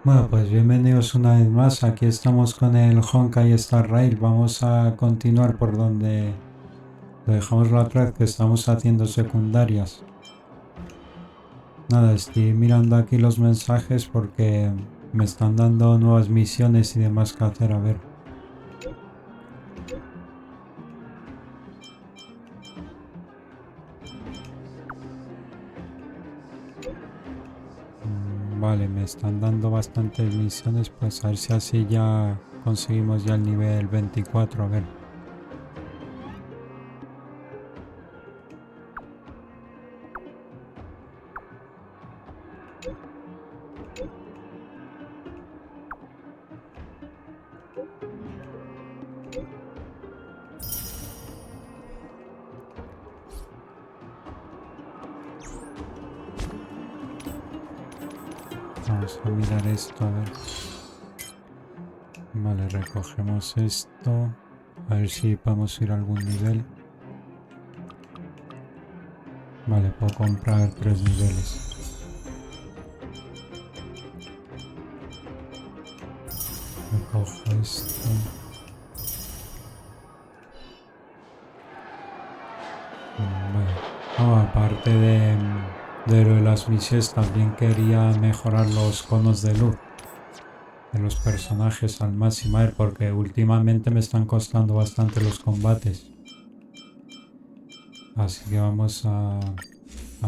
Bueno, pues bienvenidos una vez más. Aquí estamos con el Honkai Star Rail. Vamos a continuar por donde lo dejamos la otra vez, que estamos haciendo secundarias. Nada, estoy mirando aquí los mensajes porque me están dando nuevas misiones y demás que hacer. A ver. Vale, me están dando bastantes misiones. Pues a ver si así ya conseguimos ya el nivel 24. A ver. Vamos a mirar esto, a ver. Vale, recogemos esto. A ver si podemos ir a algún nivel. Vale, puedo comprar 3 niveles. Recojo esto. Vale. Aparte de lo de las misiones, también quería mejorar los conos de luz de los personajes al máximo, porque últimamente me están costando bastante los combates. Así que vamos a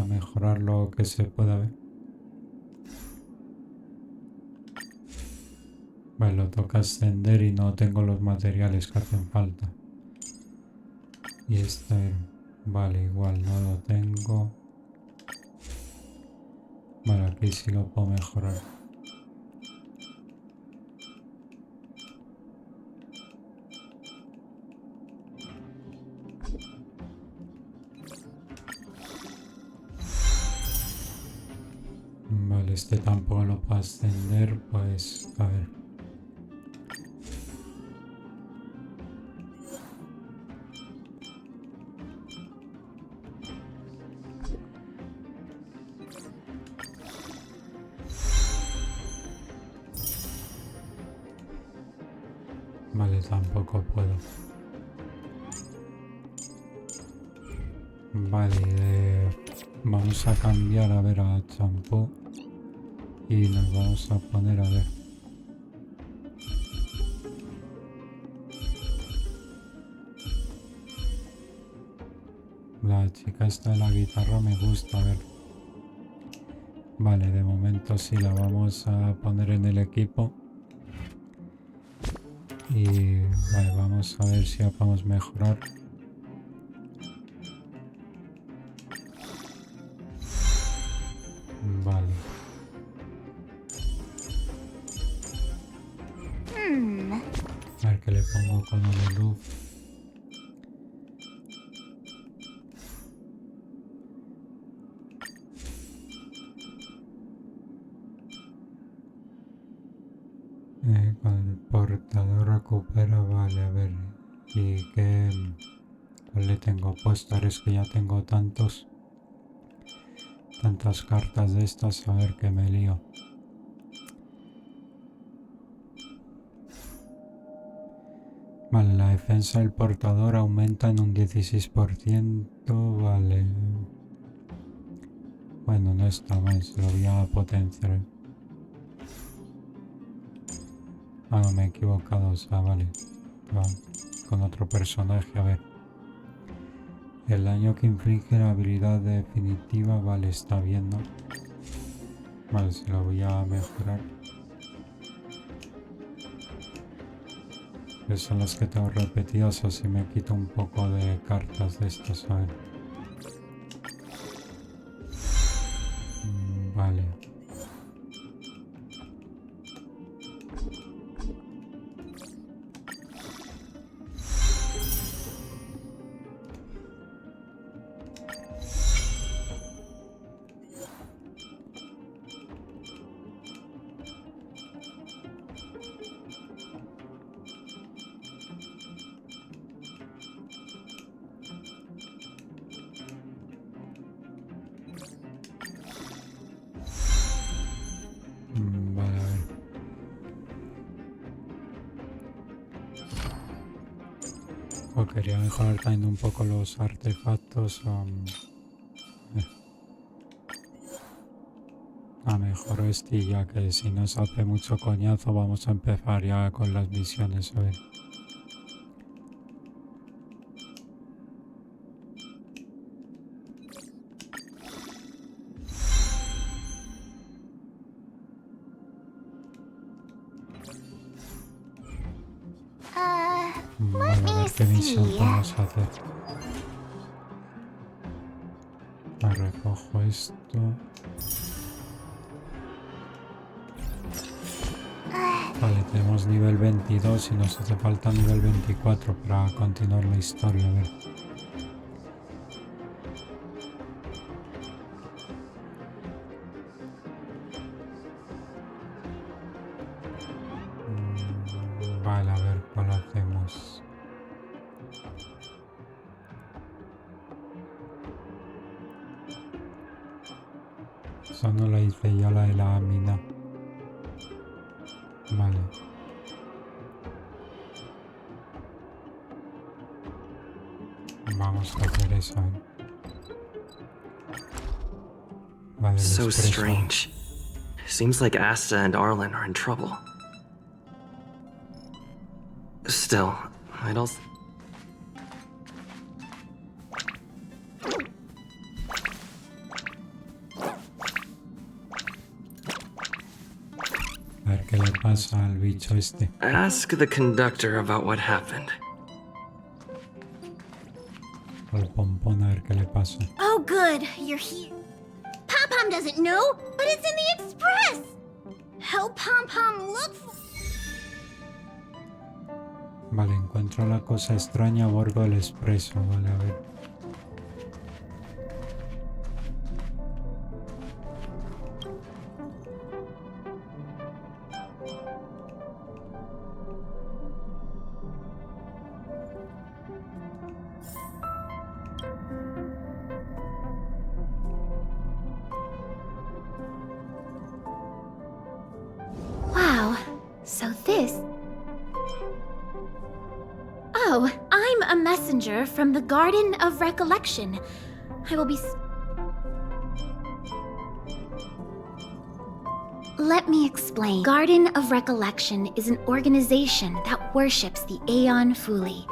mejorar lo que se pueda ver. Vale, lo toca ascender y no tengo los materiales que hacen falta. Y este, vale, igual no lo tengo. Vale, aquí sí lo puedo mejorar. Vale, este tampoco lo puedo ascender, pues a ver. Vale, tampoco puedo. Vale, vamos a cambiar a ver a champú y nos vamos a poner a ver. La chica esta de la guitarra me gusta, a ver. Vale, de momento sí la vamos a poner en el equipo. Y vale, vamos a ver si la podemos mejorar. Vale. A ver qué le pongo con el luz. Con el portador recupera, vale, a ver. ¿Y qué? ¿Cuál le tengo puesto? Ahora es que ya tengo tantas cartas de estas, a ver qué me lío. Vale, la defensa del portador aumenta en un 16%, vale. Bueno, no está mal, se lo voy a potenciar. Ah, no, me he equivocado, o sea, vale. Va, con otro personaje, a ver. El daño que inflige la habilidad definitiva, vale, está bien, ¿no? Vale, se lo voy a mejorar. Esas son las que tengo repetidas, así me quito un poco de cartas de estas, a ver. Vale. Pues quería mejorar también un poco los artefactos. A mejor este ya que si nos hace mucho coñazo vamos a empezar ya con las misiones, a ver. Vale, a ver qué misión podemos hacer. Me recojo esto. Vale, tenemos nivel 22 y nos hace falta nivel 24 para continuar la historia, a ver. Vale, a ver cuál hacemos. Esa no la hice ya, la de la mina. Vale. Vamos a hacer eso. Vale, So expreso. strange. Seems like Asta and Arlen are in trouble. Still, I'd also... A ver qué le pasa al bicho este. Ask the conductor about what happened. Al pompón, a ver qué le pasa. Oh, good. You're here. Pom-Pom doesn't know, but it's in the express. Help Pom-Pom look for... Vale, encuentro la cosa extraña a bordo del expreso. Vale, a ver. Wow. So this... Oh, I'm a messenger from the Garden of Recollection. I will be... Let me explain. Garden of Recollection is an organization that worships the Aeon Fuli.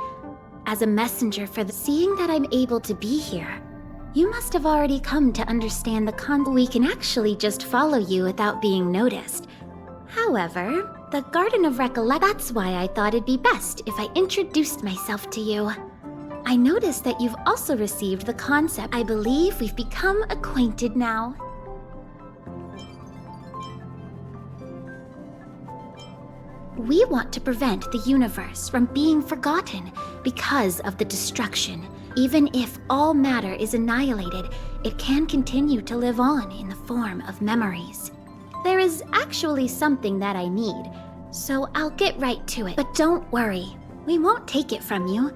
As a messenger for the... Seeing that I'm able to be here, you must have already come to understand the We can actually just follow you without being noticed. However, the Garden of Recollection... That's why I thought it'd be best if I introduced myself to you. I noticed that you've also received the concept. I believe we've become acquainted now. We want to prevent the universe from being forgotten because of the destruction. Even if all matter is annihilated, it can continue to live on in the form of memories. There is actually something that I need, so I'll get right to it. But don't worry, we won't take it from you.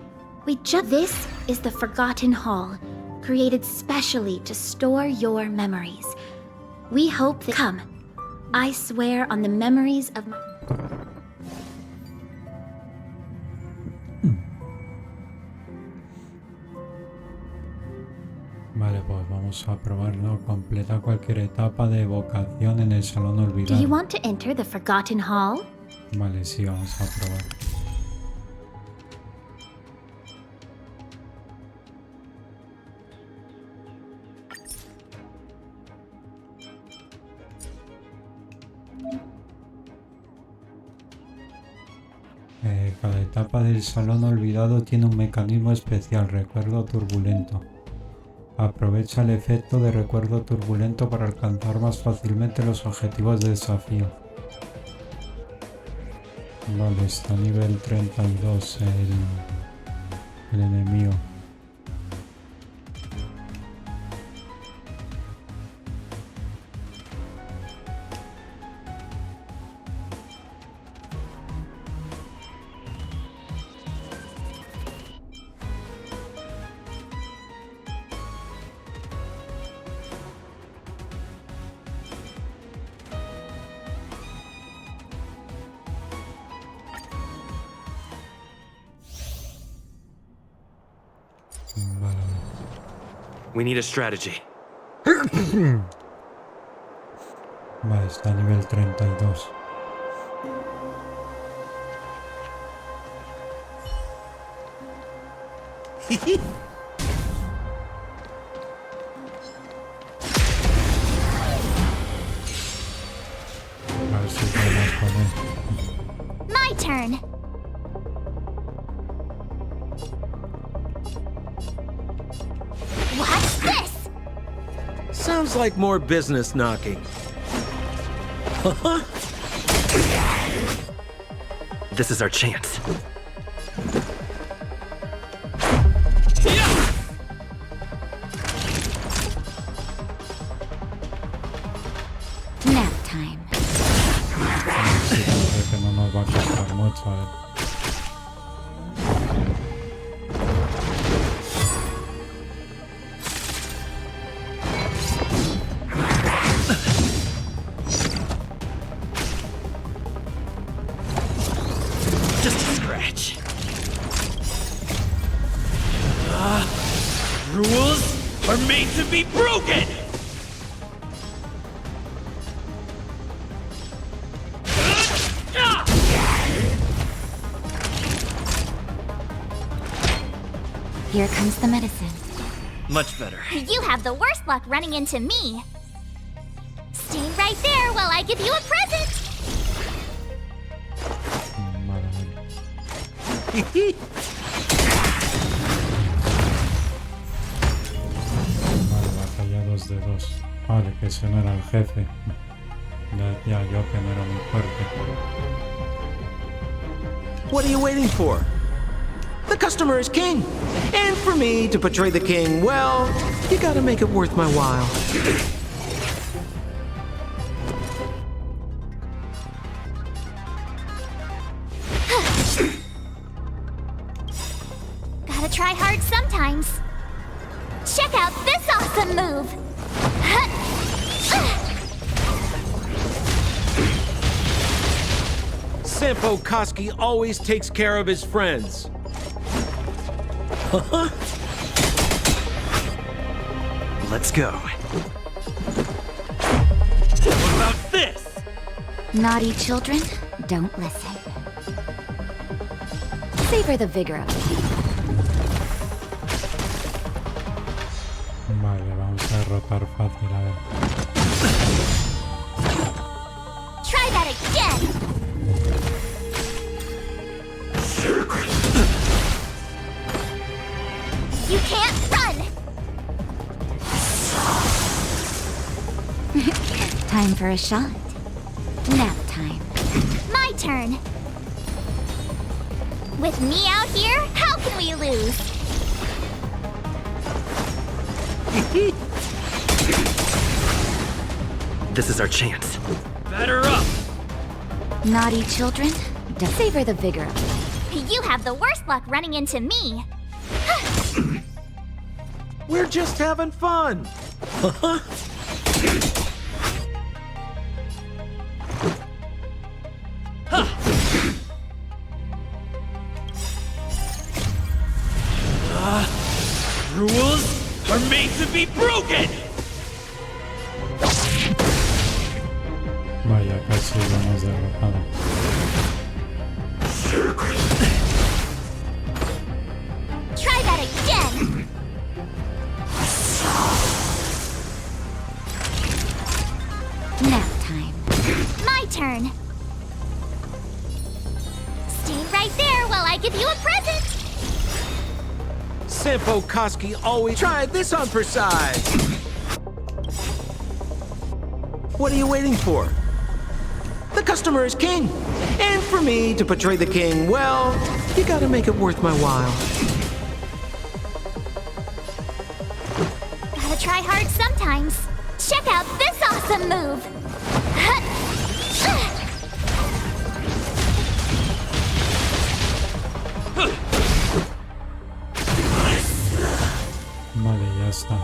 This is the Forgotten Hall, created specially to store your memories. We hope that... Come, I swear on the memories of my... Vale, pues vamos a probarlo. Completa cualquier etapa de evocación en el salón Do olvidado. you want to enter the Forgotten Hall? Vale, sí, vamos a probar. Cada etapa del salón olvidado tiene un mecanismo especial, recuerdo turbulento. Aprovecha el efecto de recuerdo turbulento para alcanzar más fácilmente los objetivos de desafío. Vale, está a nivel 32 el enemigo. Vale. We need a strategy. Vale, está a nivel 32. A ver si podemos con él. My turn. What's this? Sounds like more business knocking. This is our chance. Nap time. Creo que no nos va a costar mucho, Just a scratch. Rules are made to be broken! Here comes the medicine. Much better. You have the worst luck running into me. Stay right there while I give you a present. Vale, vale. Vale, batalla 2 de 2. Vale, que ese no era el jefe. Ya decía yo que no era muy fuerte. What are you waiting for? The customer is king. And for me to portray the king, well, you gotta make it worth my while. Gotta try hard sometimes. Check out this awesome move. Sampo Koski always takes care of his friends. Let's go. What about this? Naughty children, don't listen. Savor the vigor of it. Vale, vamos a derrotar fácil, a ver. Try that again. You can't run. Time for a shot. Nap time. My turn. With me out here, how can we lose? This is our chance. Batter up! Naughty children, don't savor the vigor of it. You have the worst luck running into me. We're just having fun. Rules are made to be broken! Vaya, casi lo hemos derrotado. Try that again. Nap time. My turn. Stay right there while I give you a present. Sampo Koski always try this on for size. What are you waiting for? The customer is king. And for me to portray the king, well, you gotta make it worth my while. Gotta try hard sometimes. Check out this awesome move. Vale, ya está.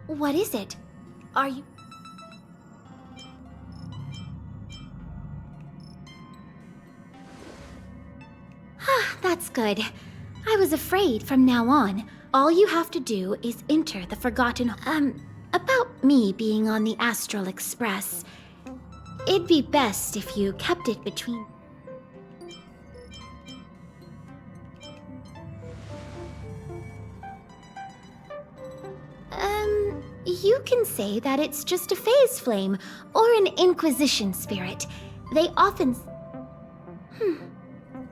What is it? Are you... Good. I was afraid from now on, all you have to do is enter the Forgotten... about me being on the Astral Express. It'd be best if you kept it between... You can say that it's just a phase flame, or an Inquisition spirit. They often...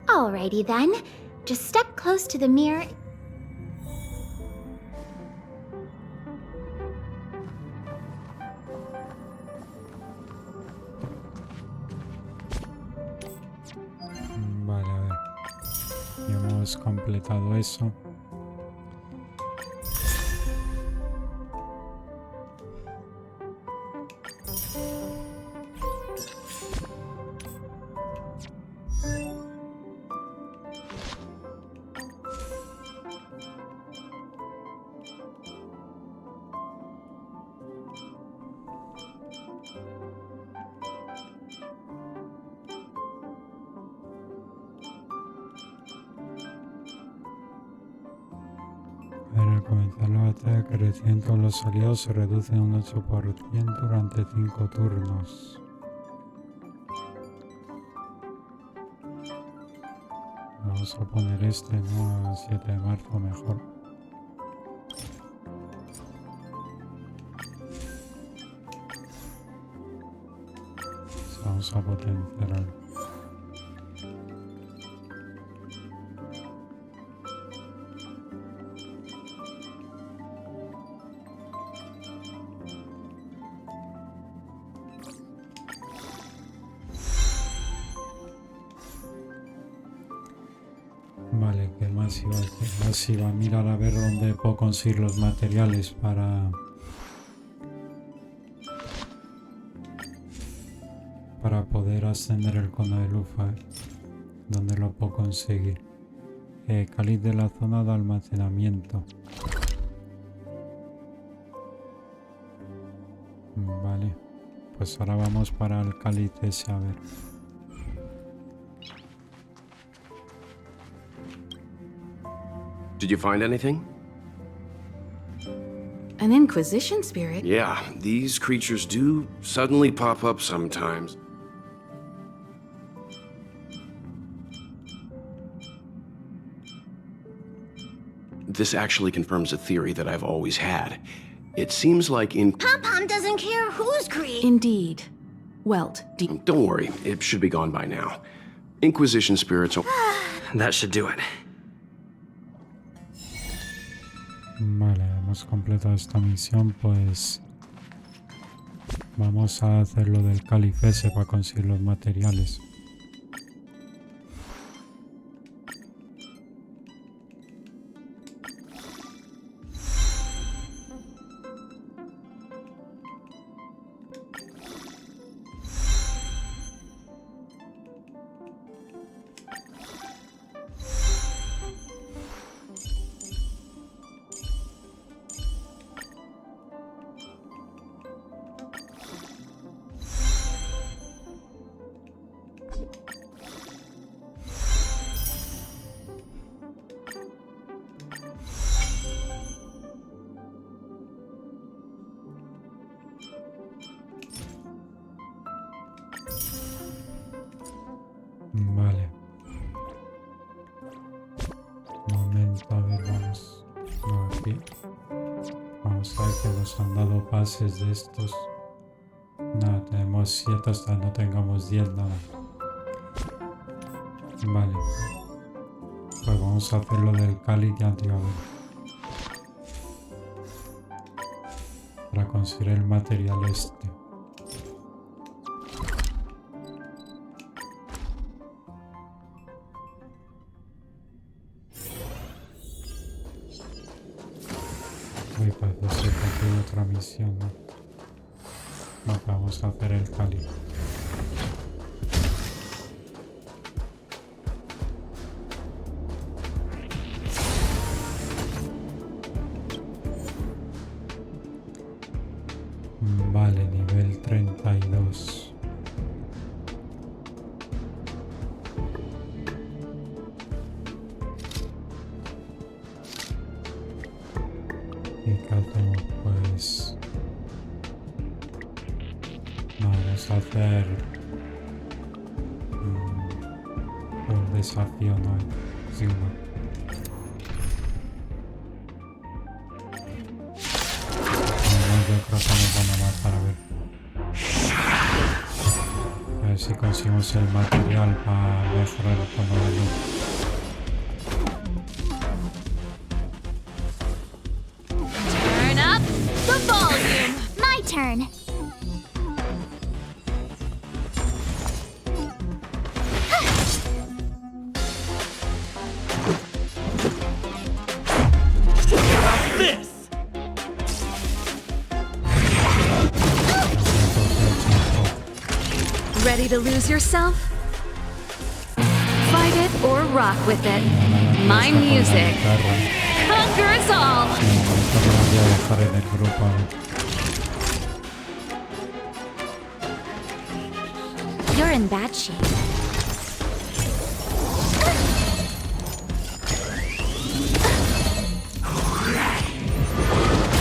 Alrighty then. Just step close to the mirror... Vale, a ver. Ya hemos completado eso. Al comenzar la batalla que reciben todos los aliados se reduce un 8% durante 5 turnos. Vamos a poner este, ¿no? A 7 de marzo mejor. Vamos a potenciar algo. Vale, ¿qué más iba a hacer? Más iba a mirar a ver dónde puedo conseguir los materiales para poder ascender el cono de lufa. ¿Dónde lo puedo conseguir? Cáliz de la zona de almacenamiento. Vale, pues ahora vamos para el cáliz ese, a ver. Did you find anything? An Inquisition spirit? Yeah, these creatures do suddenly pop up sometimes. This actually confirms a theory that I've always had. It seems like Pom-Pom doesn't care who's created. Indeed. Welt, Don't worry, it should be gone by now. Inquisition spirits... That should do it. Vale, hemos completado esta misión, pues vamos a hacer lo del cáliz ese para conseguir los materiales. Vale. Un momento, a ver, vamos. No, aquí. Vamos a ver que nos han dado pases de estos. Nada, tenemos 7 hasta no tengamos 10, nada. Vale. Pues vamos a hacer lo del cáliz ya, tío, a ver. Para conseguir el material este. Uy, parece ser que aquí hay otra misión, ¿no? No, vamos a hacer el cáliz. Vale, nivel 32. Vamos a hacer un desafío, no, sí, uno. No, yo creo que nos van a matar, a ver si conseguimos el material para mejorar el tono de luz. Turn up the volume. My turn. This. Ready to lose yourself? Fight it or rock with it. My music. Conquer us all. No voy a dejar en el grupo, a ver. You're in bad shape.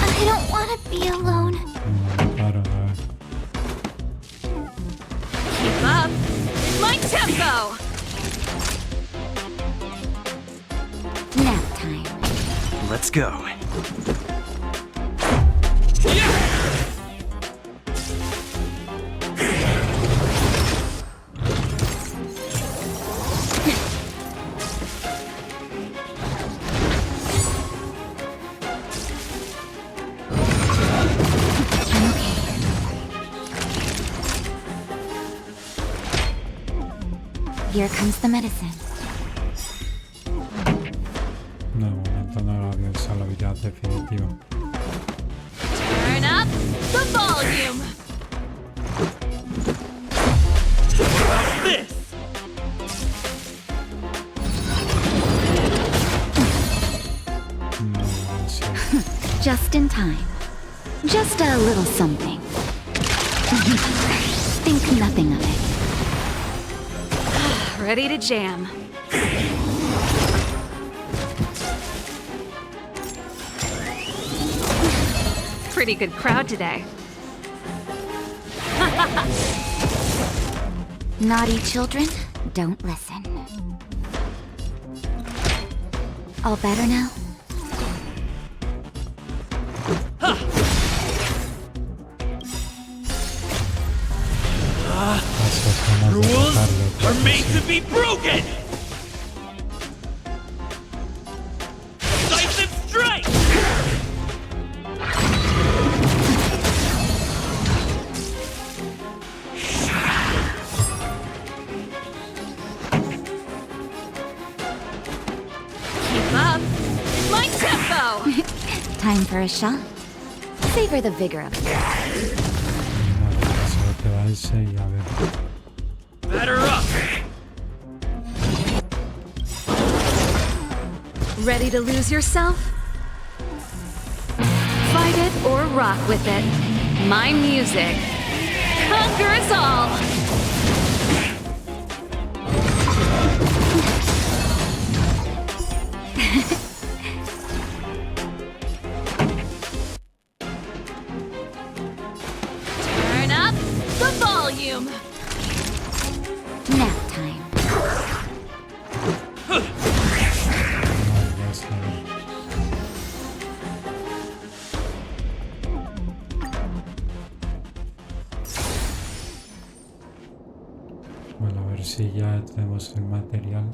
I don't want to be alone. Claro, a ver. Keep up. My tempo. Nap time. Let's go. I'm okay. Here comes the medicine. No, de momento no la voy a usar la habilidad definitiva. Turn up the volume. This. No, en serio. Just in time. Just a little something. Think nothing of it. Ready to jam. Pretty good crowd today. Naughty children, don't listen. All better now? Rules are made to be broken. Decisive strike. Keep up. My tempo. Time for a shot. Savor the vigor of it. Solo queda ese y a ver. Batter up. Ready to lose yourself? Fight it or rock with it. My music. Conquer us all. Turn up the volume. Nap time. No, ya está bien. Bueno, a ver si ya tenemos el material.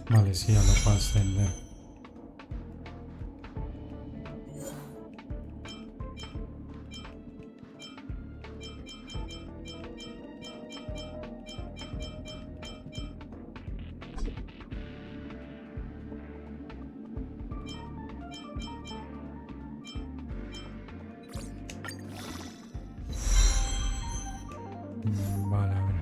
Vale, sí, ya lo puedo ascender. Vale, a ver.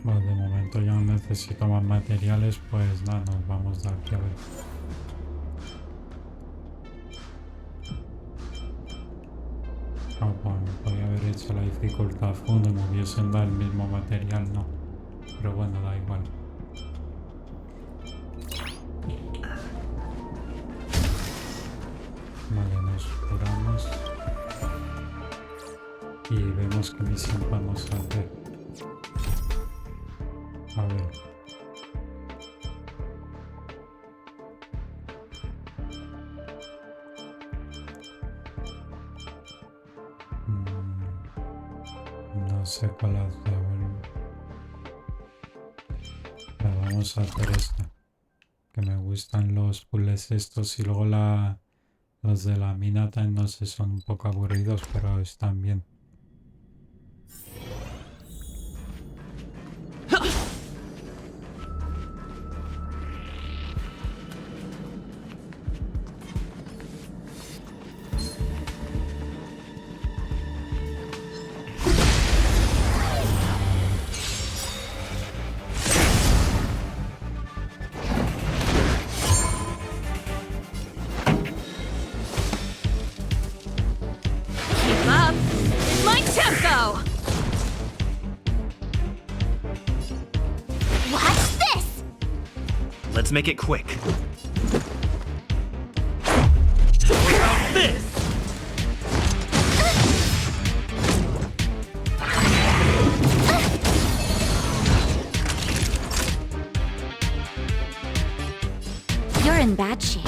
Bueno, de momento ya no necesito más materiales, pues nada, nos vamos de aquí a ver. Ah, bueno, podría haber hecho la dificultad fondo y me hubiesen dado el mismo material, no. Pero bueno, da igual. Vale, nos curamos. Y vemos qué misión vamos a hacer. A ver. No sé cuál hacer. Vamos a hacer esta. Que me gustan los puzzles estos y luego los de la mina también no sé, son un poco aburridos, pero están bien. Keep up. It's my tempo. What's this? Let's make it quick. What about this? You're in bad shape.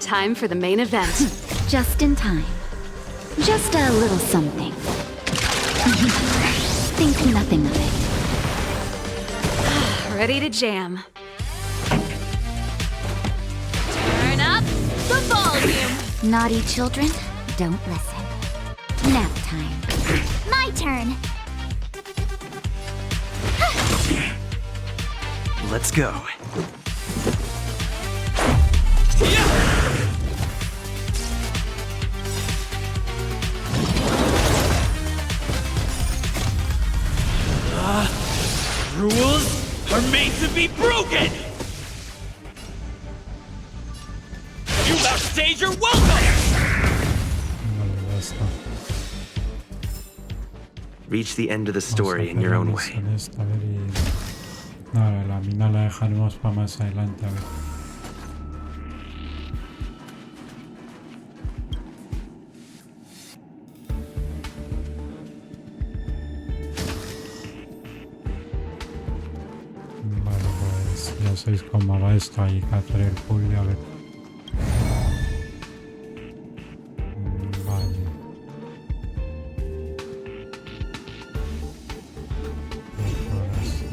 Time for the main event. Just in time. Just a little something. Think nothing of it. Ready to jam. Turn up the volume. Naughty children, don't listen. Nap time. My turn. Let's go. Rules are made to be broken! You outstage your welcome! Vale, ya está. Reach the end of the story in your own way. En esta, a ver, y... Nada, la mina la dejaremos para más adelante, a ver. Vale, pues ya sabéis cómo va esto, hay que hacer el puzzle, a ver. Vale. Ahora sí.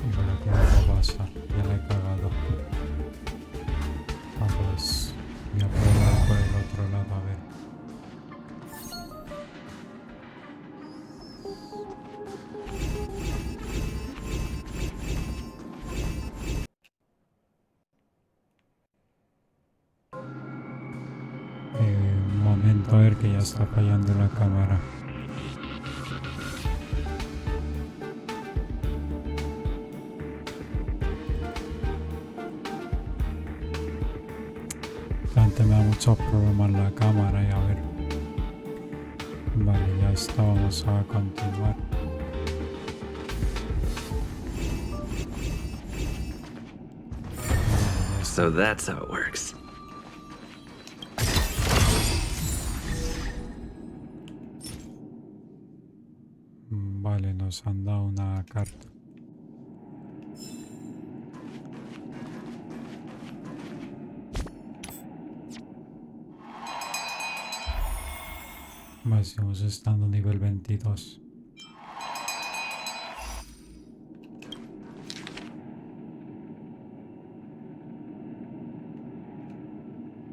Y por aquí no pasa, ya la he cagado. Ah, pues voy a probar por el otro lado, a ver. Un momento, a ver que ya está fallando la cámara. Antes me da muchos problemas la cámara y a ver. Vale, ya está, vamos a continuar. So that's how it works. Vale, nos han dado una carta. Vale, seguimos estando nivel 22.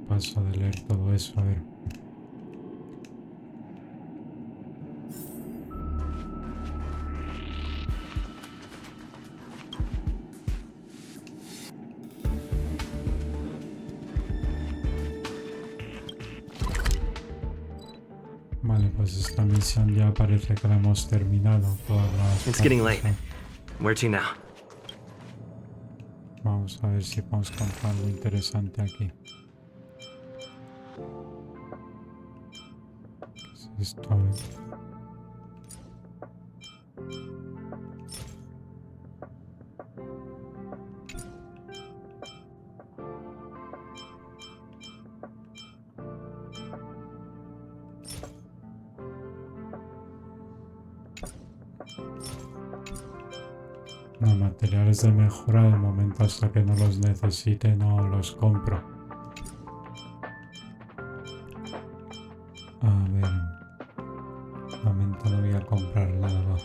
Paso de leer todo eso, a ver. pues esta misión ya parece que la hemos terminado. Todas las It's getting late. partes. Where to now? Vamos a ver si podemos encontrar algo interesante aquí. ¿Qué es esto? A ver. No, materiales de mejora de momento hasta que no los necesite no los compro. A ver, de momento no voy a comprar nada.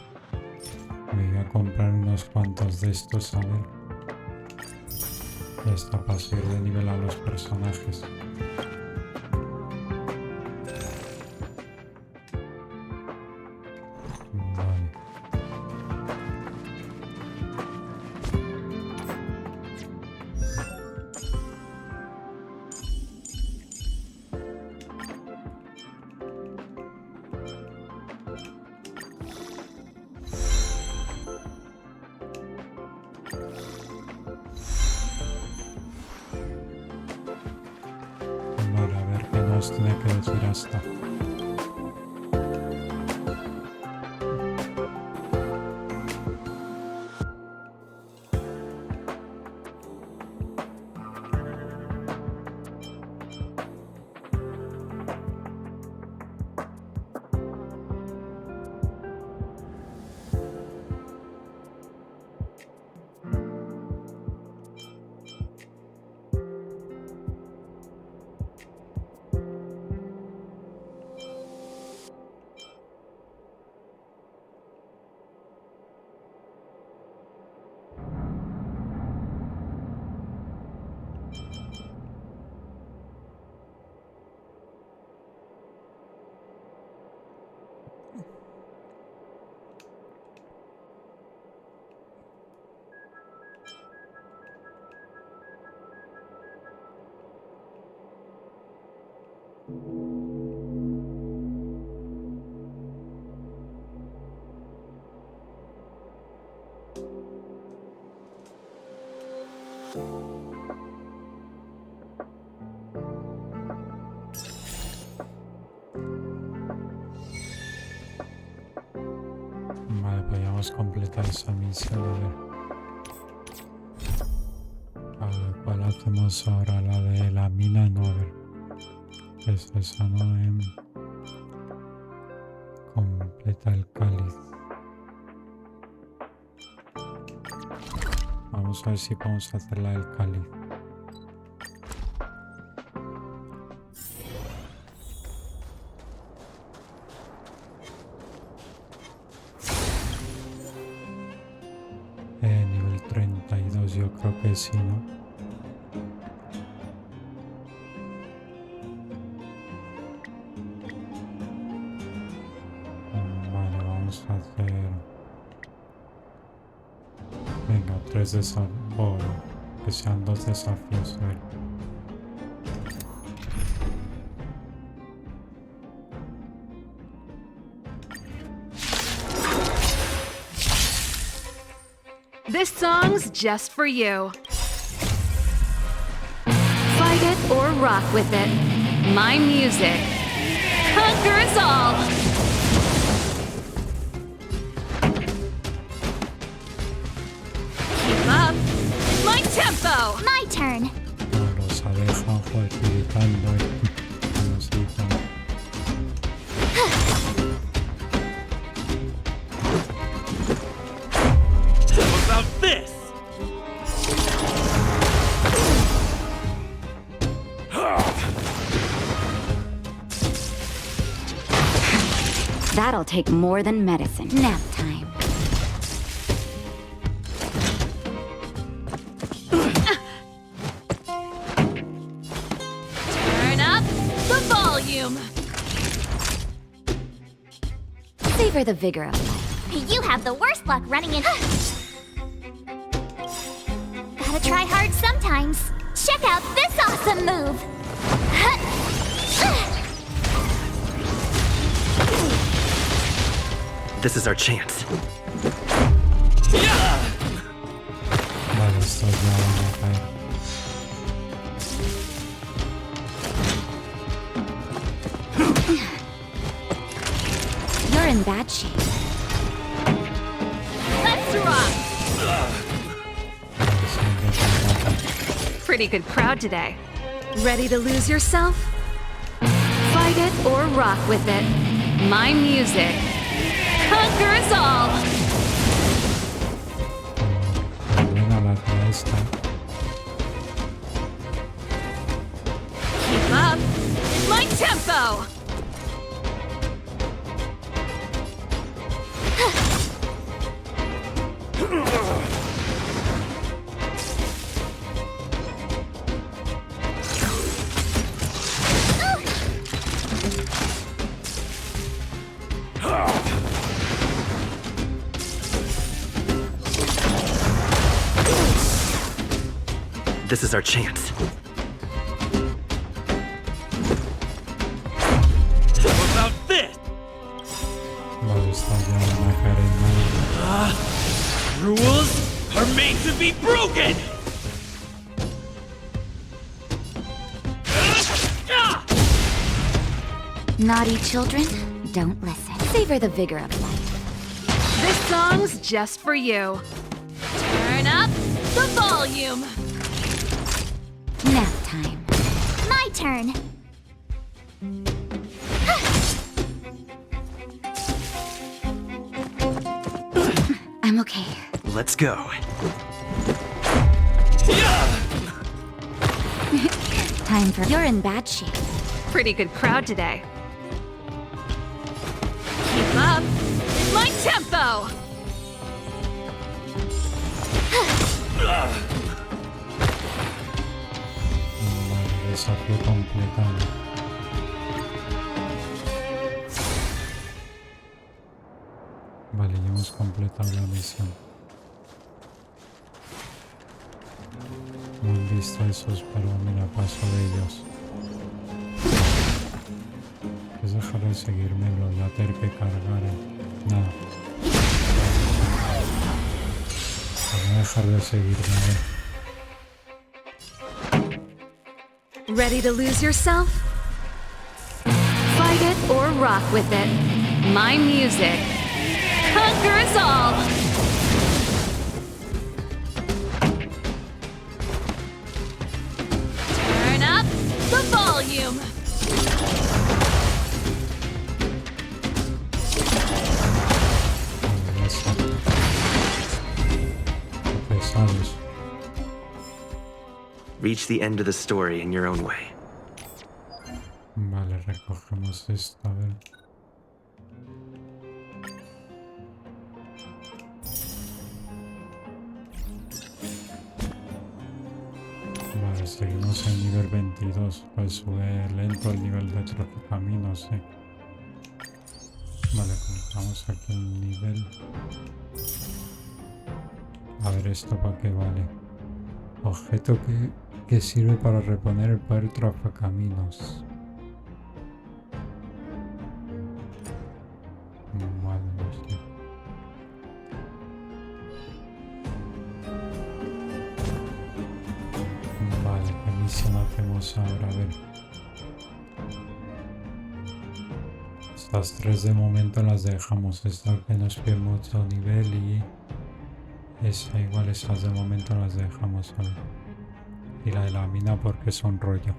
Voy a comprar unos cuantos de estos, a ver. Ya está, para subir de nivel a los personajes. Vale. Vale, a ver qué nos tiene que decir hasta. Vale, podríamos completar esa misión. A ver, ¿cuál hacemos ahora? La de la mina, no, a ver. Es esa, ¿no? Completa el cáliz. Vamos a ver si podemos hacer la del cáliz. Nivel 32 yo creo que sí, ¿no? Vale, vamos a hacer... Venga, 3 desafíos. Oh, que sean 2 desafíos. A ver. This song's just for you. Fight it or rock with it. My music conquers all. Keep up. My tempo. My turn. Los abejas, joder, gritando. Los gritan. How about this? That'll take more than medicine. Nap time. Turn up the volume. Savor the vigor of life. You have the worst luck running in. Gotta try hard sometimes. Check out this awesome move. This is our chance. Vale, estos ya van a caer. You're in bad shape. Let's rock! Vale, siguiente combate. Pretty good crowd today. Ready to lose yourself? Fight it or rock with it. My music conquers all! Buena la tía esta. Keep up! My tempo! This is our chance. How about this? Vale, estos ya van a caer en medio. Rules are made to be broken! Naughty children, don't listen. Savor the vigor of life. This song's just for you. Turn up the volume! Nap time. My turn. I'm okay. Let's go. Time for... You're in bad shape. Pretty good crowd today. Keep up! My tempo! Vale, desafío completado. Vale, ya hemos completado la misión. No han visto esos, pero mira, paso de ellos. Es dejar de seguirme, los voy a tener que cargar. Nada. Voy a dejar de seguirme. Ready to lose yourself? Fight it or rock with it. My music conquers all! Turn up the volume! Pesados. Reach the end of the story in your own way. Vale, recogemos esta, a ver. Vale, seguimos en nivel 22. Pues sube lento el nivel de Caminos, sí. Vale, colocamos aquí un nivel. A ver, ¿esto para qué vale? Objeto que sirve para reponer el poder Caminos. Vale, no sé. Vale, ¿qué misión hacemos ahora? A ver. Estas tres de momento las dejamos. Esta que nos pide mucho nivel y esa igual, esas de momento las dejamos, a ver. Y la de la mina porque es un rollo.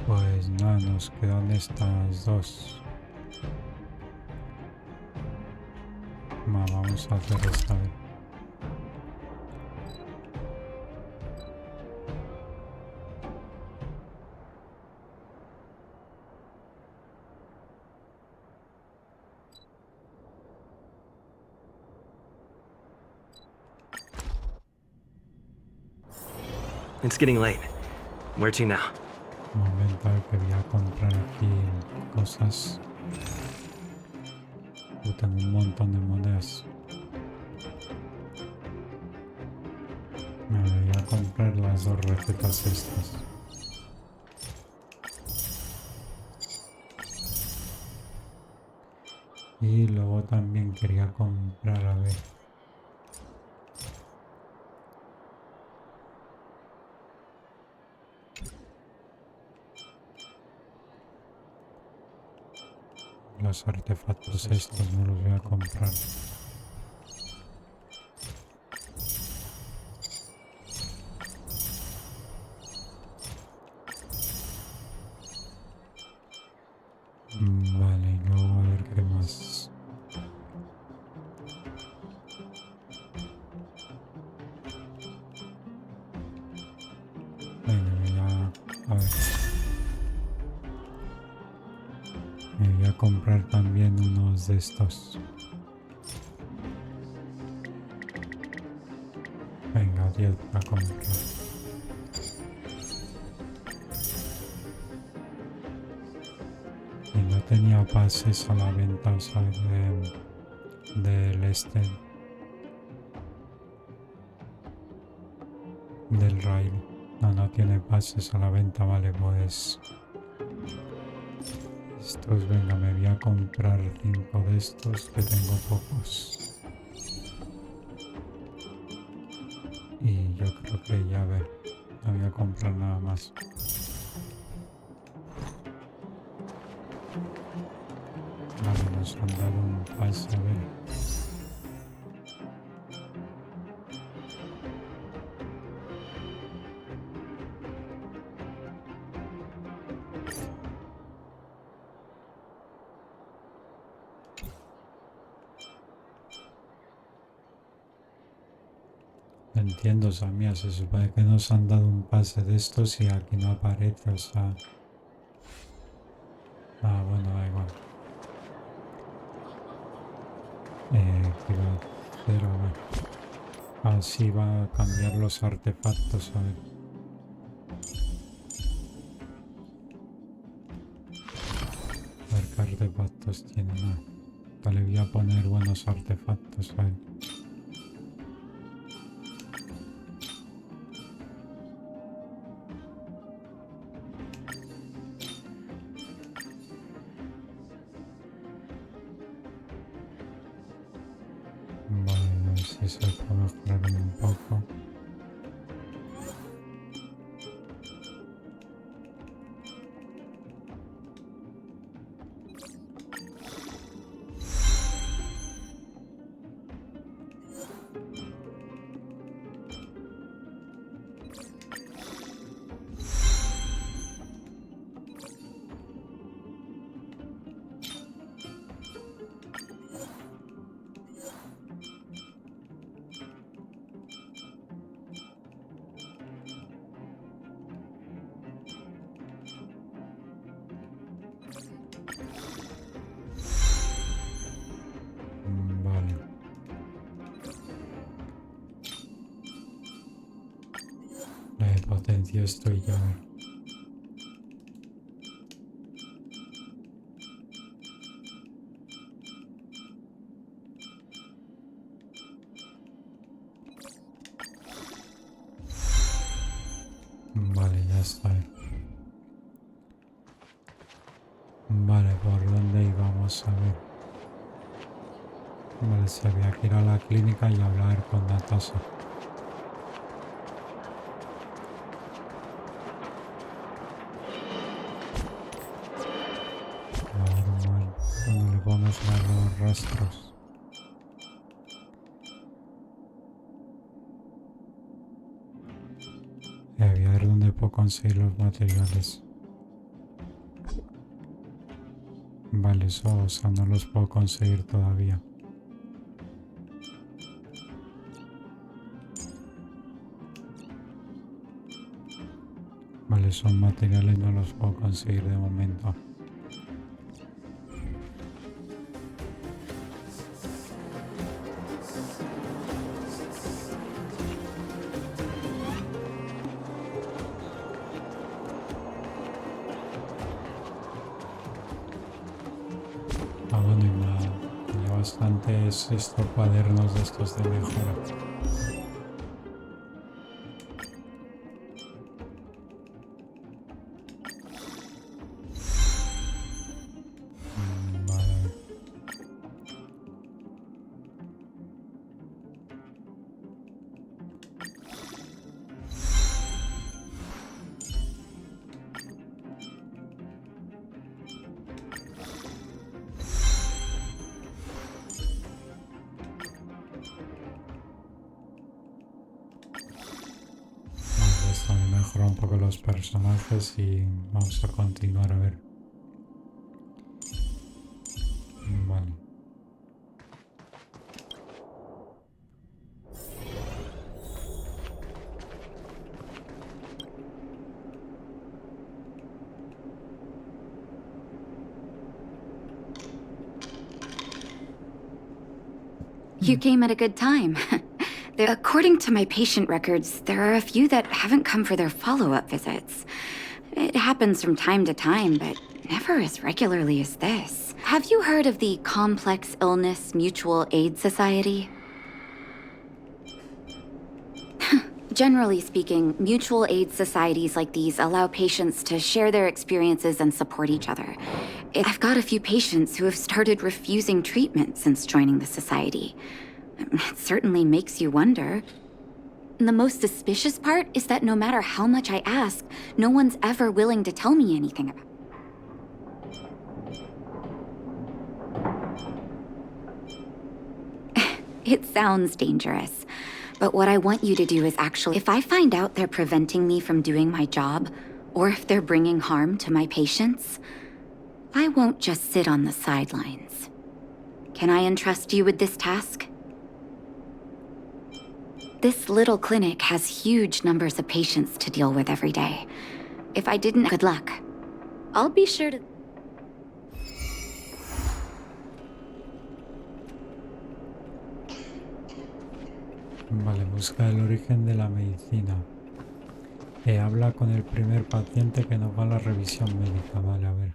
Pues nada, nos quedan estas dos. Vamos a hacer esta vez. It's getting late. Where to now? Un momento, a ver, que voy a comprar aquí cosas. Tengo un montón de monedas. Me voy a comprar las dos recetas estas. Y luego también quería comprar, a ver. Los artefactos estos no los voy a comprar. Vale, y luego a ver qué más. Venga, a ver. Me voy a comprar también unos de estos. Venga, 10 para comprar. Y no tenía pases a la venta, o sea, del del rail. No tiene pases a la venta, vale, pues estos, venga, me voy a comprar 5 de estos, que tengo pocos. Y yo creo que ya, a ver, no voy a comprar nada más. Vale, nos han dado un pase, a ver. Entiendo, Samia, se supone que nos han dado un pase de estos y aquí no aparece, o sea... Ah, bueno, da igual. ¿Qué iba a hacer? A ver. Así va a cambiar los artefactos, a ver. A ver qué artefactos tiene. Le voy a poner buenos artefactos a él. Vale, a ver si se puede mejorar un poco. Vale. Le potencio esto y ya. Vale, ya está. Vale, ¿por dónde íbamos a ver? Vale, se había que ir a la clínica y hablar con Natasha. A ver, cuando le podemos dar los rastros. Voy a ver dónde puedo conseguir los materiales. Vale, eso, o sea, no los puedo conseguir todavía. Vale, son materiales, no los puedo conseguir de momento. Ah, bueno, y me da bastantes estos cuadernos de estos de mejora. Vale. mejorar un poco los personajes y vamos a continuar a ver. Vale. You came at a good time. According to my patient records, there are a few that haven't come for their follow-up visits. It happens from time to time, but never as regularly as this. Have you heard of the Complex Illness Mutual Aid Society? Generally speaking, mutual aid societies like these allow patients to share their experiences and support each other. I've got a few patients who have started refusing treatment since joining the society. It certainly makes you wonder. The most suspicious part is that no matter how much I ask, no one's ever willing to tell me anything about it. It sounds dangerous. But what I want you to do is actually, if I find out they're preventing me from doing my job, or if they're bringing harm to my patients, I won't just sit on the sidelines. Can I entrust you with this task? This little clinic has huge numbers of patients to deal with every day. If I didn't, good luck. I'll be sure to... Vale, busca el origen de la medicina. Habla con el primer paciente que nos va a la revisión médica. Vale, a ver.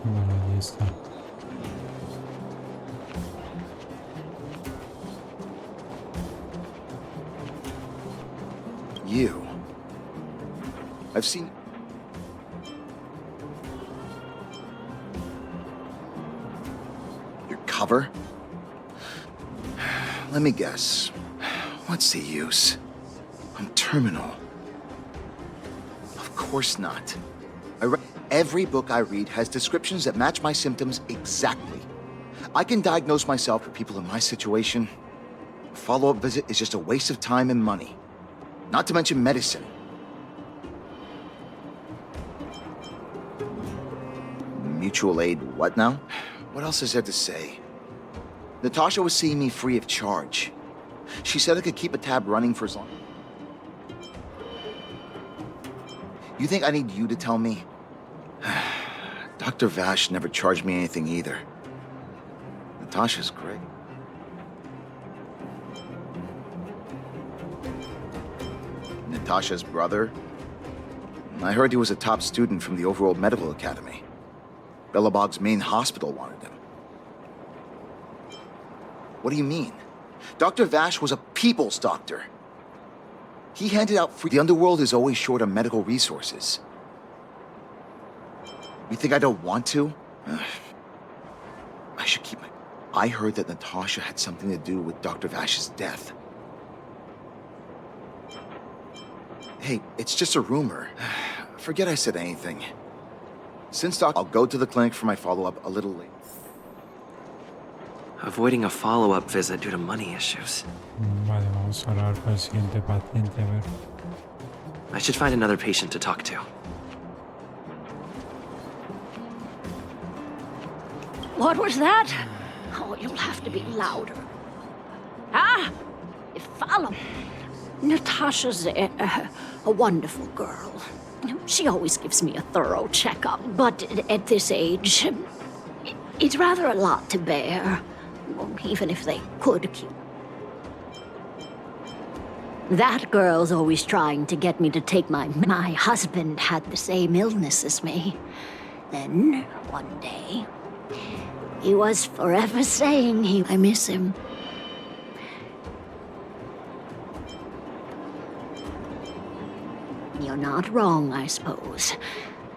Vale, ahí está. You. I've seen... Your cover? Let me guess. What's the use? I'm terminal. Of course not. Every book I read has descriptions that match my symptoms exactly. I can diagnose myself for people in my situation. A follow-up visit is just a waste of time and money. Not to mention medicine. Mutual aid what now? What else is there to say? Natasha was seeing me free of charge. She said I could keep a tab running for as long. You think I need you to tell me? Dr. Vash never charged me anything either. Natasha's great. Natasha's brother? I heard he was a top student from the Overworld Medical Academy. Belobog's main hospital wanted him. What do you mean? Dr. Vash was a people's doctor. He handed out free... The underworld is always short on medical resources. You think I don't want to? I should keep my... I heard that Natasha had something to do with Dr. Vash's death. Hey, it's just a rumor. Forget I said anything. Since I'll go to the clinic for my follow-up a little late. Avoiding a follow-up visit due to money issues. Vale, vamos a hablar con el siguiente paciente, a ver. I should find another patient to talk to. What was that? Oh, you'll have to be louder. Ah! Follow. Natasha's a wonderful girl. She always gives me a thorough checkup, but at this age, it's rather a lot to bear, even if they could keep... That girl's always trying to get me to take my husband had the same illness as me. Then, one day, he was forever saying I miss him. You're not wrong, I suppose.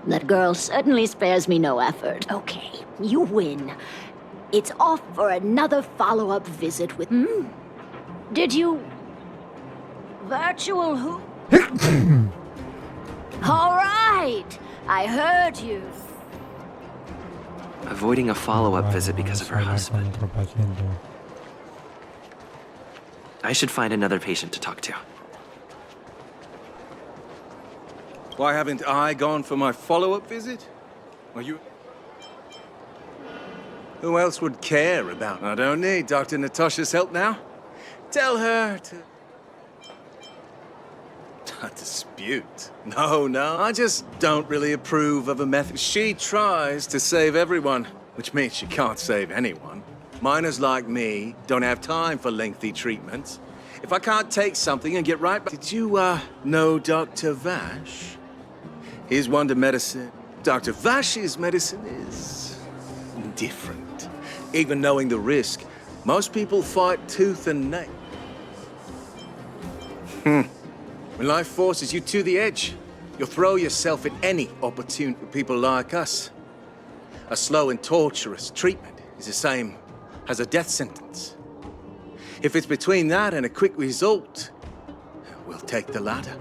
That girl certainly spares me no effort. Okay, you win. It's off for another follow-up visit with... Did you... Virtual who? All right, I heard you. Avoiding a follow-up visit because of her husband. I should find another patient to talk to. Why haven't I gone for my follow-up visit? Are you... Who else would care about... I don't need Dr. Natasha's help now. Tell her to... A dispute? No, I just don't really approve of a method. She tries to save everyone, which means she can't save anyone. Miners like me don't have time for lengthy treatments. If I can't take something and get right back... Did you, know Dr. Vash? His wonder medicine. Dr. Vash's medicine is... different. Even knowing the risk, most people fight tooth and nail. When life forces you to the edge, you'll throw yourself at any opportunity for people like us. A slow and torturous treatment is the same as a death sentence. If it's between that and a quick result, we'll take the latter.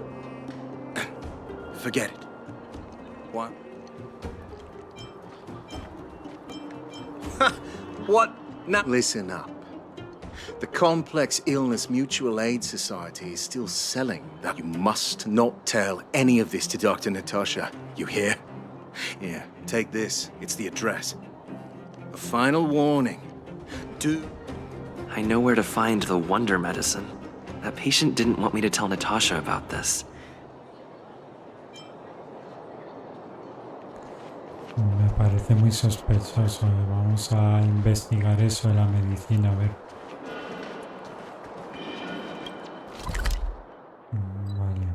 Forget it. What? What? Now listen up. The Complex Illness Mutual Aid Society is still selling that. You must not tell any of this to Dr. Natasha. You hear? Here, take this. It's the address. A final warning. I know where to find the wonder medicine. That patient didn't want me to tell Natasha about this. Me parece muy sospechoso. Vamos a investigar eso de la medicina, a ver. Vale.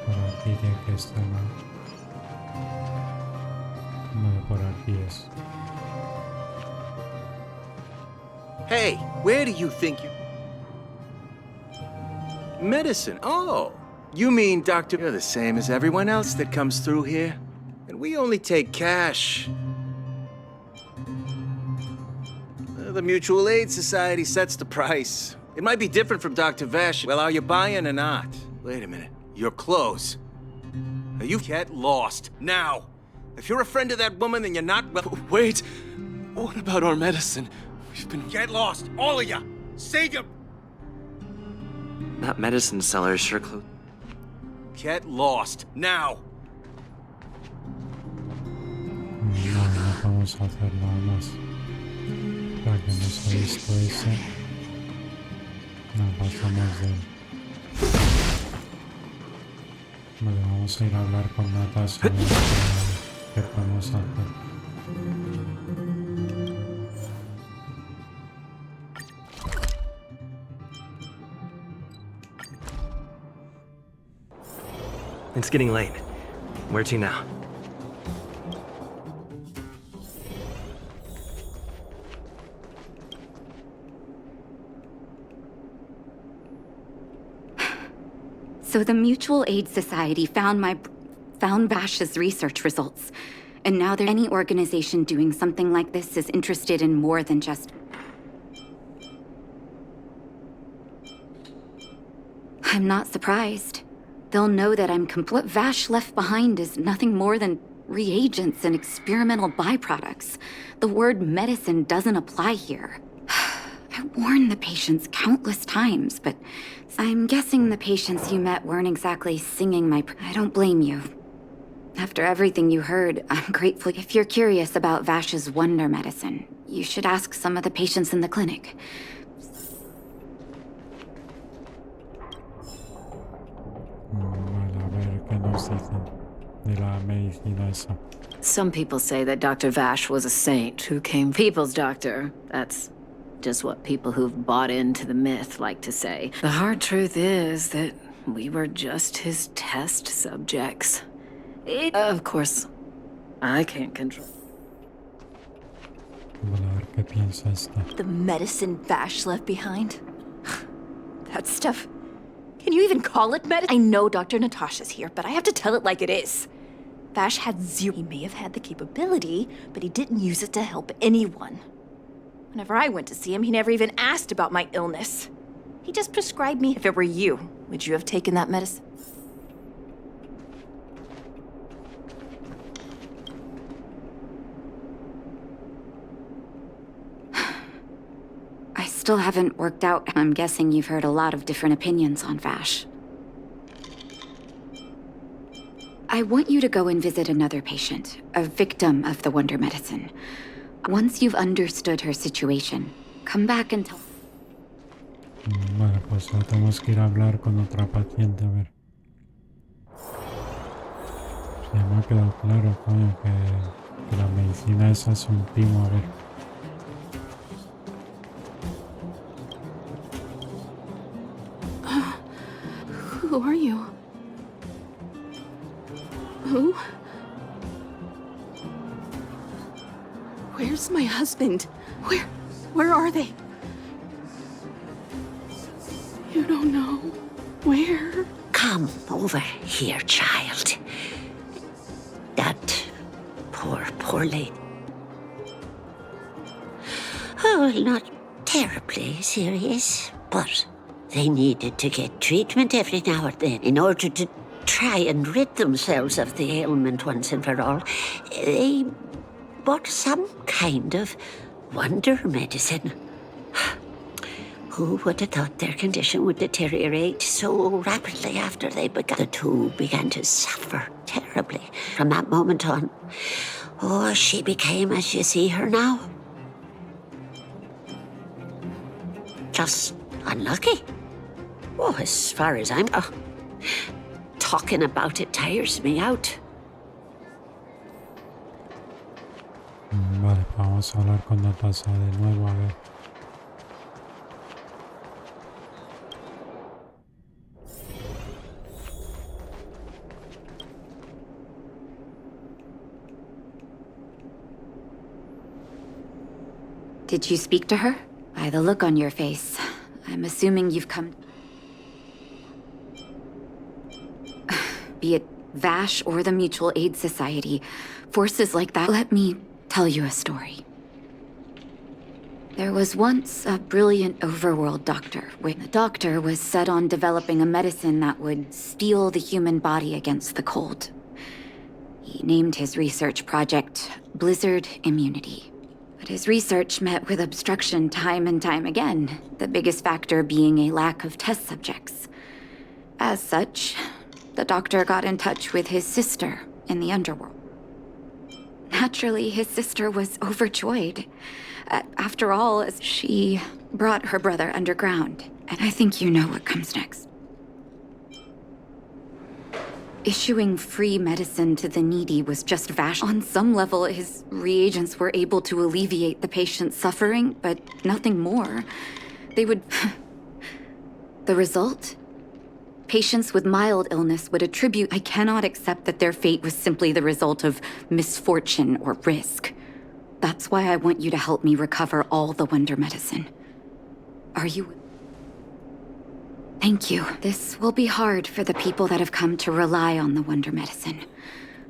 Por aquí tiene que estar, ¿no? Vale, por aquí es. Hey, where do you think you... Medicine? Oh, you mean Dr. You're the same as everyone else that comes through here. And we only take cash. The Mutual Aid Society sets the price. It might be different from Dr. Vash. Well, are you buying or not? Wait a minute. Your clothes. Now, you get lost. Now. If you're a friend of that woman, then you're not... Well, wait. What about our medicine? We've been... Get lost. All of you. Save your... That medicine seller is sure close. Get lost. Now. No podemos hacer nada más. Para que no se ha visto ese. No, pasamos de él. Vale, vamos a ir a hablar con Natasha a ver qué podemos hacer. It's getting late. Where to now? So the Mutual Aid Society found Vash's research results. And now any organization doing something like this is interested in more than just... I'm not surprised. They'll know that what Vash left behind is nothing more than reagents and experimental byproducts. The word medicine doesn't apply here. I warned the patients countless times, but I'm guessing the patients you met weren't exactly singing my... I don't blame you. After everything you heard, I'm grateful. If you're curious about Vash's wonder medicine, you should ask some of the patients in the clinic. Vale, a ver qué nos dicen de la medicina esa. Some people say that Dr. Vash was a saint who came people's doctor. That's just what people who've bought into the myth like to say. The hard truth is that we were just his test subjects. Of course, I can't control. Vale, a ver qué piensa esta. The medicine Vash left behind? That stuff... Can you even call it medicine? I know Dr. Natasha's here, but I have to tell it like it is. Vash had zero. He may have had the capability, but he didn't use it to help anyone. Whenever I went to see him, he never even asked about my illness. He just prescribed me. If it were you, would you have taken that medicine? still haven't worked out. I'm guessing you've heard a lot of different opinions on Vash. I want you to go and visit another patient, a victim of the Wonder Medicine. Once you've understood her situation, come back and tell... Vale, pues tenemos que ir a hablar con otra paciente, a ver. Ya me ha quedado claro, coño, que la medicina esa es un timo, a ver. Who are you? Who? Where's my husband? Where are they? You don't know. Where? Come over here, child. That poor lady. Oh, not terribly serious, but they needed to get treatment every now and then in order to try and rid themselves of the ailment once and for all. They bought some kind of wonder medicine. Who would have thought their condition would deteriorate so rapidly after they began? The two began to suffer terribly. From that moment on, she became as you see her now. Just unlucky. As far as I'm... talking about it tires me out. Vale, vamos a hablar con Natasha de nuevo, a ver. Did you speak to her? By the look on your face, I'm assuming you've come... Be it Vash or the Mutual Aid Society, forces like that... Let me tell you a story. There was once a brilliant overworld doctor. The doctor was set on developing a medicine that would steel the human body against the cold. He named his research project Blizzard Immunity. But his research met with obstruction time and time again, the biggest factor being a lack of test subjects. As such, the doctor got in touch with his sister in the underworld. Naturally, his sister was overjoyed. After all, she brought her brother underground, and I think you know what comes next. Issuing free medicine to the needy was just Vash. On some level, his reagents were able to alleviate the patient's suffering, but nothing more. They would... The result? Patients with mild illness would attribute... I cannot accept that their fate was simply the result of misfortune or risk. That's why I want you to help me recover all the Wonder Medicine. Are you... Thank you. This will be hard for the people that have come to rely on the Wonder Medicine.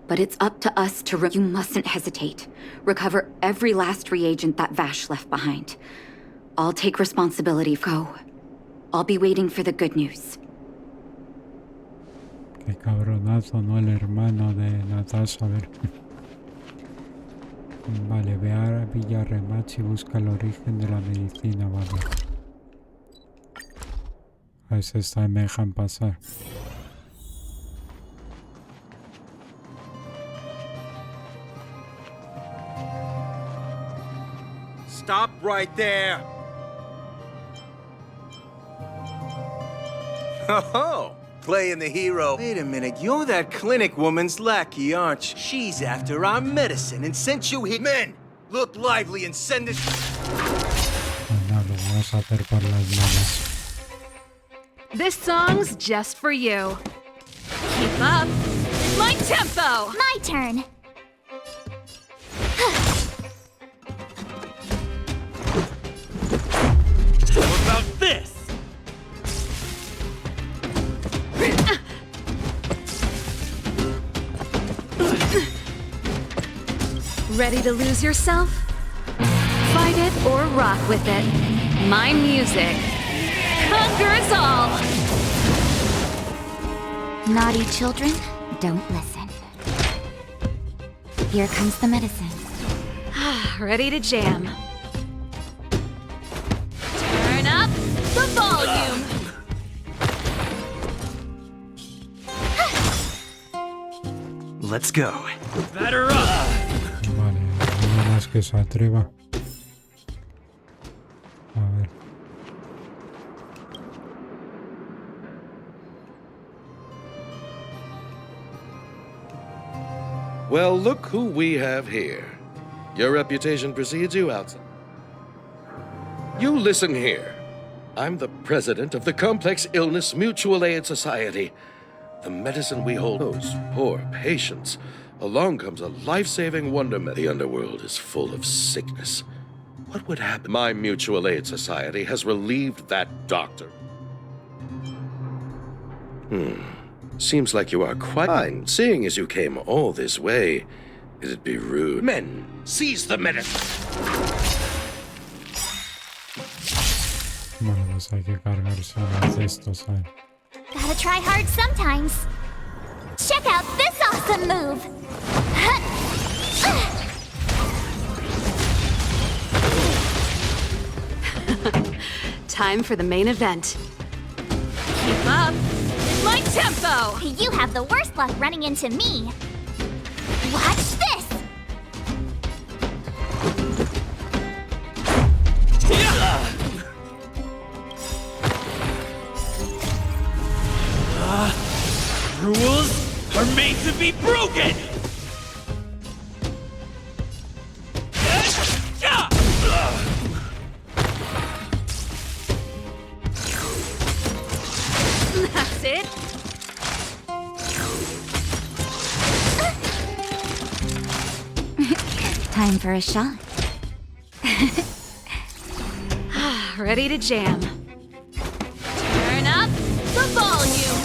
But it's up to us to... You mustn't hesitate. Recover every last reagent that Vash left behind. I'll take responsibility. Go. I'll be waiting for the good news. Qué cabronazo, ¿no? El hermano de Natasha, a ver. Vale, ve a Villa Remach y busca el origen de la medicina, vale. A ver si esta me dejan pasar. Stop right there! Oh, playing the hero. Wait a minute, you're that clinic woman's lackey, aren't you? She's after our medicine and sent you here. Men, look lively and send this... Bueno, lo vamos a hacer por las manos. This song's just for you. Keep up. My tempo! My turn. What about this? Ready to lose yourself? Fight it or rock with it. My music conquers all! Naughty children, don't listen. Here comes the medicine. Ready to jam. Turn the volume! Let's go. Batter up! Vale, uno más que se atreva. A ver. Well, look who we have here. Your reputation precedes you outside. You listen here. I'm the president of the Complex Illness Mutual Aid Society. The medicine we hold those poor patients. Along comes a life-saving wonder med. The underworld is full of sickness. What would happen? My mutual aid society has relieved that doctor. Seems like you are quite fine. Seeing as you came all this way, it'd be rude. Men, seize the medicine! Bueno, pues hay que cargarse más de estos, ¿sabes? Gotta try hard sometimes. Check out this awesome move! Time for the main event. Keep up with my tempo! You have the worst luck running into me. Watch this! Rules are made to be broken! That's it! Time for a shot. Ready to jam. Turn up the volume!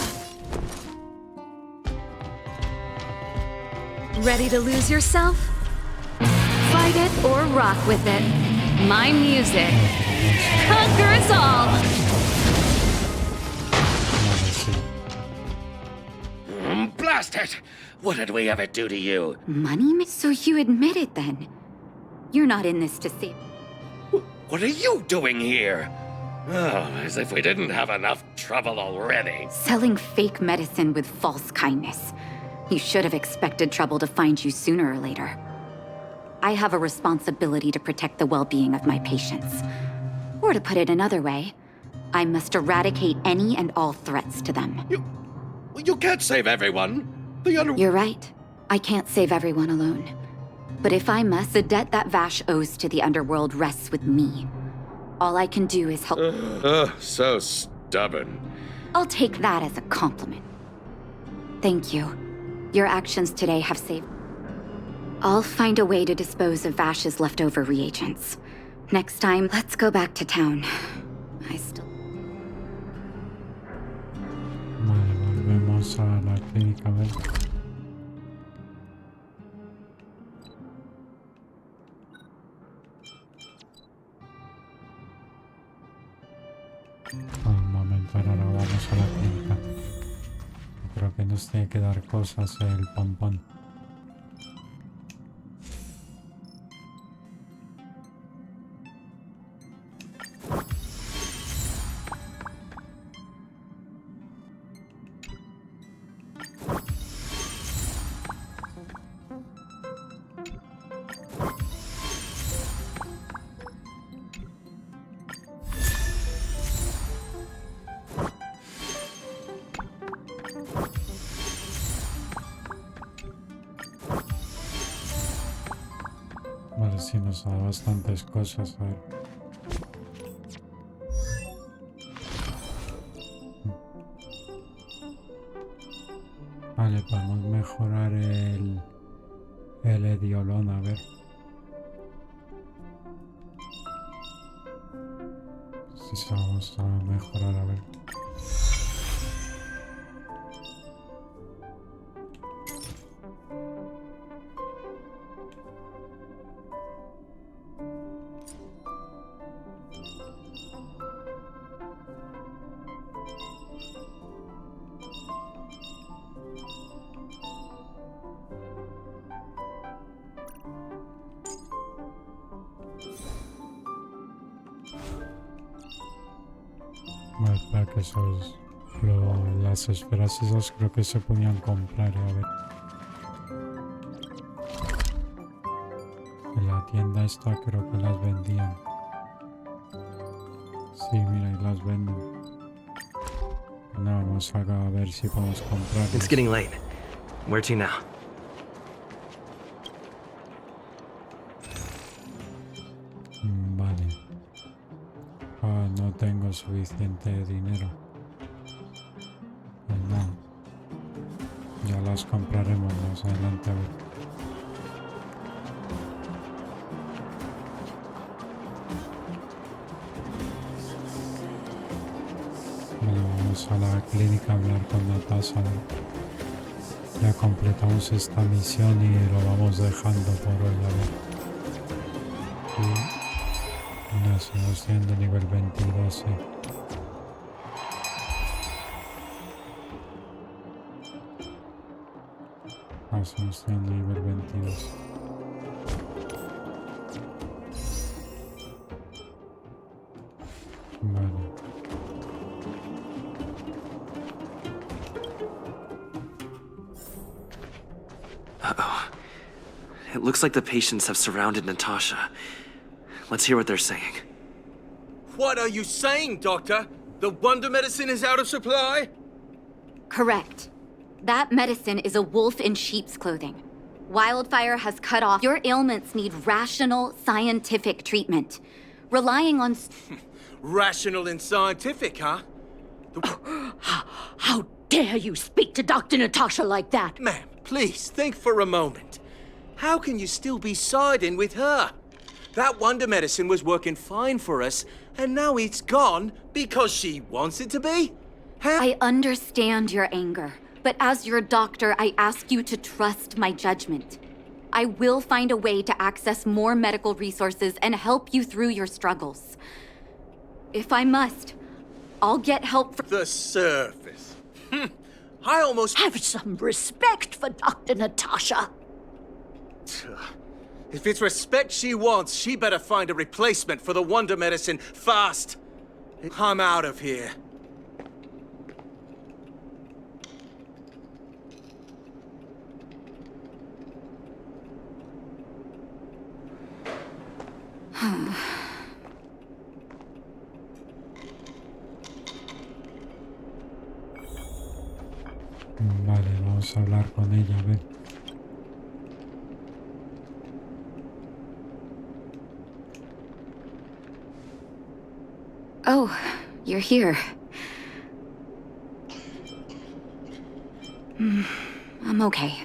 Ready to lose yourself? Fight it or rock with it. My music. Conquer us all! Blast it! What did we ever do to you? Money? So you admit it then? You're not in this to save. What are you doing here? Oh, as if we didn't have enough trouble already. Selling fake medicine with false kindness. You should have expected trouble to find you sooner or later. I have a responsibility to protect the well-being of my patients. Or to put it another way, I must eradicate any and all threats to them. You can't save everyone. You're right. I can't save everyone alone. But if I must, the debt that Vash owes to the underworld rests with me. All I can do is help. So stubborn. I'll take that as a compliment. Thank you. Your actions today have saved. I'll find a way to dispose of Vash's leftover reagents. Next time, let's go back to town. I still... Vale, volvemos a la clínica, a ver. Un momento, ahora vamos a la clínica. Creo que nos tiene que dar cosas el pompón. Vale, sí nos da bastantes cosas, a ver. Vale, podemos mejorar el ediolón, a ver. Si se vamos a mejorar, a ver. Bueno, espera que esos... las esferas esas creo que se podían comprar, a ver. En la tienda esta creo que las vendían. Sí, mira, y las venden. No, vamos a ver si podemos comprarlas. It's getting late. Where to now? Vale. No tengo suficiente dinero. Pues no. Ya las compraremos más adelante, a ver. Bueno, vamos a la clínica a hablar con Natasha. Ya completamos esta misión y lo vamos dejando por hoy, a ver. Y una solución de nivel 22, sí. Una solución de nivel 22. Vale. Uh-oh. It looks like the patients have surrounded Natasha. Let's hear what they're saying. What are you saying, Doctor? The wonder medicine is out of supply? Correct. That medicine is a wolf in sheep's clothing. Wildfire has cut off. Your ailments need rational, scientific treatment. Relying on... Rational and scientific, huh? How dare you speak to Dr. Natasha like that? Ma'am, please think for a moment. How can you still be siding with her? That wonder medicine was working fine for us, and now it's gone because she wants it to be? I understand your anger, but as your doctor, I ask you to trust my judgment. I will find a way to access more medical resources and help you through your struggles. If I must, I'll get help from the surface. I almost have some respect for Dr. Natasha. If it's respect she wants, she better find a replacement for the wonder medicine fast. I'm out of here. Vale, vamos a hablar con ella, a ver. Oh, you're here. I'm okay.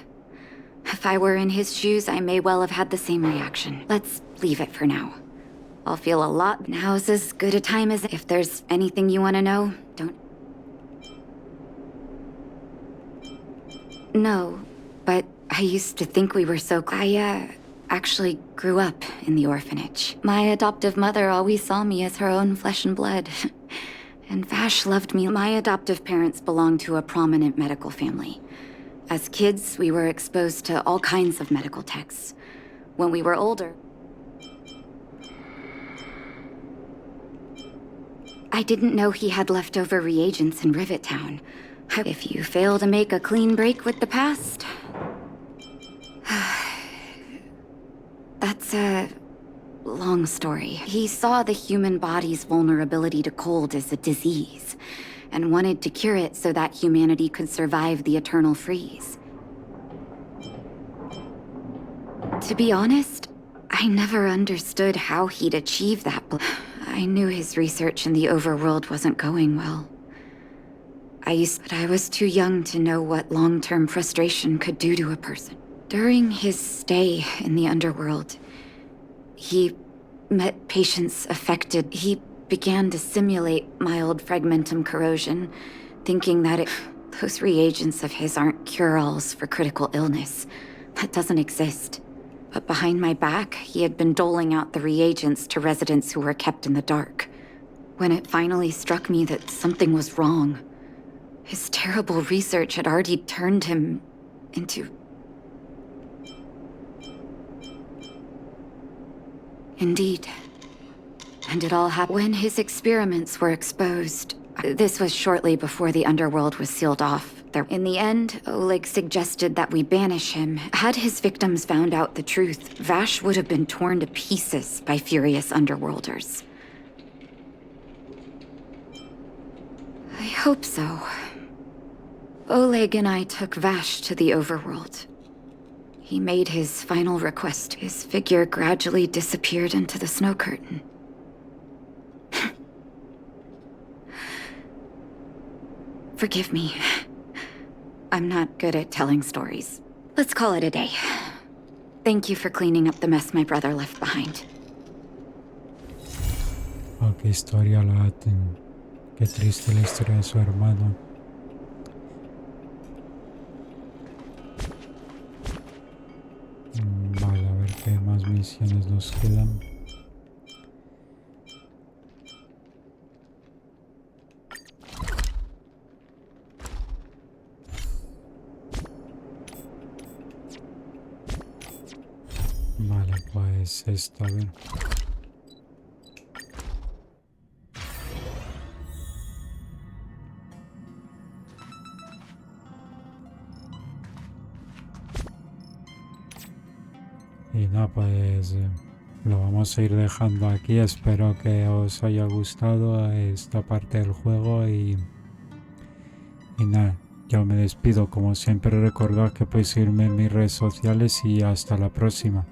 If I were in his shoes, I may well have had the same reaction. Let's leave it for now. I'll feel a lot. Now's as good a time as... If there's anything you want to know, don't... No, but I used to think we were so... I actually grew up in the orphanage. My adoptive mother always saw me as her own flesh and blood. And Vash loved me. My adoptive parents belonged to a prominent medical family. As kids, we were exposed to all kinds of medical texts. When we were older... I didn't know he had leftover reagents in Rivet Town. If you fail to make a clean break with the past... That's a long story. He saw the human body's vulnerability to cold as a disease, and wanted to cure it so that humanity could survive the eternal freeze. To be honest, I never understood how he'd achieve that. I knew his research in the overworld wasn't going well. But I was too young to know what long-term frustration could do to a person. During his stay in the underworld, he met patients affected. He began to simulate mild fragmentum corrosion, thinking that those reagents of his aren't cure-alls for critical illness. That doesn't exist. But behind my back, he had been doling out the reagents to residents who were kept in the dark. When it finally struck me that something was wrong, his terrible research had already turned him into... Indeed. And it all happened when his experiments were exposed. This was shortly before the underworld was sealed off. In the end, Oleg suggested that we banish him. Had his victims found out the truth, Vash would have been torn to pieces by furious underworlders. I hope so. Oleg and I took Vash to the overworld. He made his final request. His figure gradually disappeared into the snow curtain. Forgive me. I'm not good at telling stories. Let's call it a day. Thank you for cleaning up the mess my brother left behind. Oh, qué historia la hacen. Qué triste la historia de su hermano. Vale, a ver qué más misiones nos quedan. Vale, pues esta, a ver. Y nada, pues lo vamos a ir dejando aquí. Espero que os haya gustado esta parte del juego y nada, yo me despido. Como siempre, recordad que podéis seguirme en mis redes sociales y hasta la próxima.